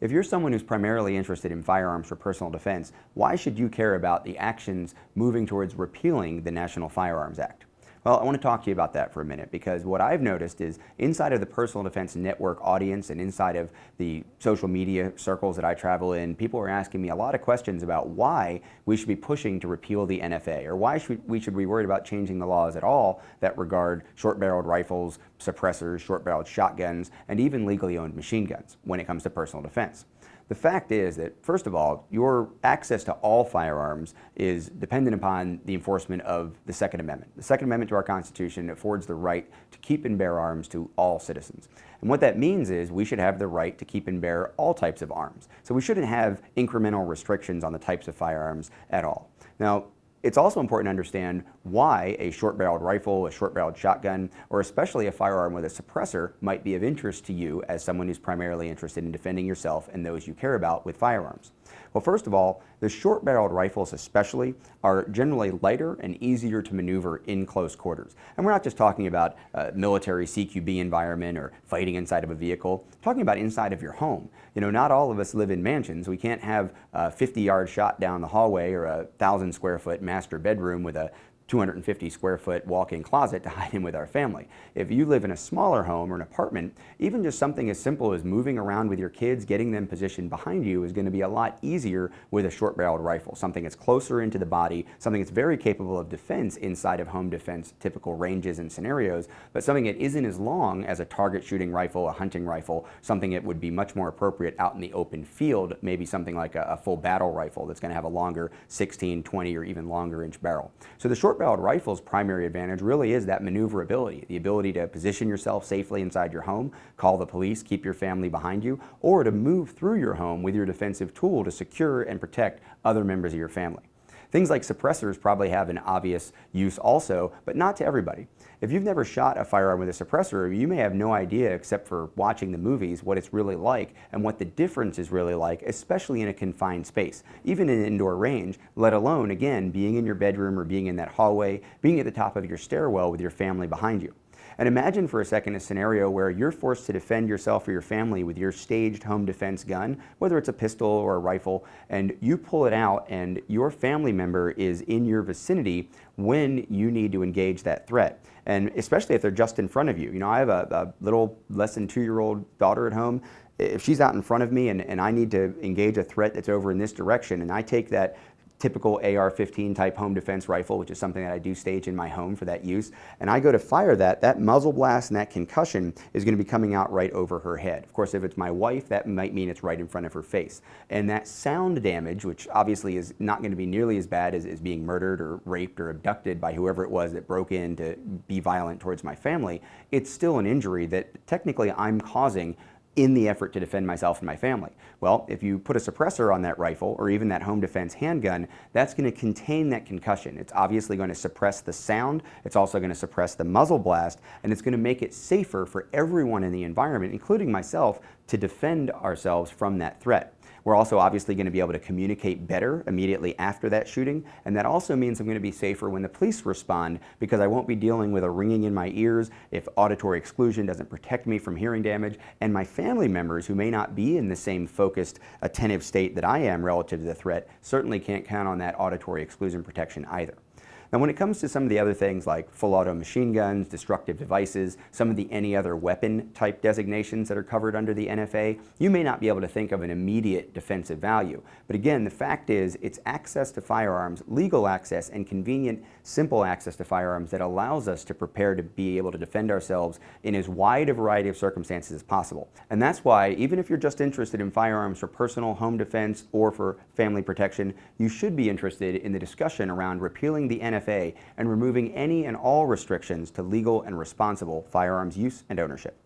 If you're someone who's primarily interested in firearms for personal defense, why should you care about the actions moving towards repealing the National Firearms Act? Well, I want to talk to you about that for a minute, because what I've noticed is inside of the personal defense network audience and inside of the social media circles that I travel in, people are asking me a lot of questions about why we should be pushing to repeal the NFA, or why we should be worried about changing the laws at all that regard short-barreled rifles, suppressors, short-barreled shotguns, and even legally owned machine guns when it comes to personal defense. The fact is that, first of all, your access to all firearms is dependent upon the enforcement of the Second Amendment. The Second Amendment to our Constitution affords the right to keep and bear arms to all citizens. And what that means is we should have the right to keep and bear all types of arms. So we shouldn't have incremental restrictions on the types of firearms at all. Now, it's also important to understand why a short-barreled rifle, a short-barreled shotgun, or especially a firearm with a suppressor might be of interest to you as someone who's primarily interested in defending yourself and those you care about with firearms. Well, first of all, the short-barreled rifles especially are generally lighter and easier to maneuver in close quarters. And we're not just talking about military CQB environment or fighting inside of a vehicle. We're talking about inside of your home. You know, not all of us live in mansions. We can't have a 50-yard shot down the hallway or a 1,000-square-foot master bedroom with a 250 square foot walk-in closet to hide in with our family. If you live in a smaller home or an apartment, even just something as simple as moving around with your kids, getting them positioned behind you is going to be a lot easier with a short-barreled rifle, something that's closer into the body, something that's very capable of defense inside of home defense typical ranges and scenarios, but something that isn't as long as a target shooting rifle, a hunting rifle, something that would be much more appropriate out in the open field, maybe something like a full battle rifle that's going to have a longer 16, 20, or even longer inch barrel. So the short-barreled rifle's primary advantage really is that maneuverability, the ability to position yourself safely inside your home, call the police, keep your family behind you, or to move through your home with your defensive tool to secure and protect other members of your family. Things like suppressors probably have an obvious use also, but not to everybody. If you've never shot a firearm with a suppressor, you may have no idea, except for watching the movies, what it's really like and what the difference is really like, especially in a confined space, even in an indoor range, let alone, again, being in your bedroom or being in that hallway, being at the top of your stairwell with your family behind you. And imagine for a second a scenario where you're forced to defend yourself or your family with your staged home defense gun, whether it's a pistol or a rifle, and you pull it out and your family member is in your vicinity when you need to engage that threat. And especially if they're just in front of you. You know, I have a little less than 2-year-old daughter at home. If she's out in front of me and I need to engage a threat that's over in this direction, and I take that typical AR-15 type home defense rifle, which is something that I do stage in my home for that use, and I go to fire that muzzle blast and that concussion is going to be coming out right over her head. Of course, if it's my wife, that might mean it's right in front of her face. And that sound damage, which obviously is not going to be nearly as bad as being murdered or raped or abducted by whoever it was that broke in to be violent towards my family, it's still an injury that technically I'm causing in the effort to defend myself and my family. Well, if you put a suppressor on that rifle or even that home defense handgun, that's going to contain that concussion. It's obviously going to suppress the sound, it's also going to suppress the muzzle blast, and it's going to make it safer for everyone in the environment, including myself, to defend ourselves from that threat. We're also obviously going to be able to communicate better immediately after that shooting, and that also means I'm going to be safer when the police respond, because I won't be dealing with a ringing in my ears if auditory exclusion doesn't protect me from hearing damage, and my family members who may not be in the same focused, attentive state that I am relative to the threat certainly can't count on that auditory exclusion protection either. Now, when it comes to some of the other things like full auto machine guns, destructive devices, some of the any other weapon type designations that are covered under the NFA, you may not be able to think of an immediate defensive value. But again, the fact is it's access to firearms, legal access, and convenient, simple access to firearms that allows us to prepare to be able to defend ourselves in as wide a variety of circumstances as possible. And that's why, even if you're just interested in firearms for personal home defense or for family protection, you should be interested in the discussion around repealing the NFA and removing any and all restrictions to legal and responsible firearms use and ownership.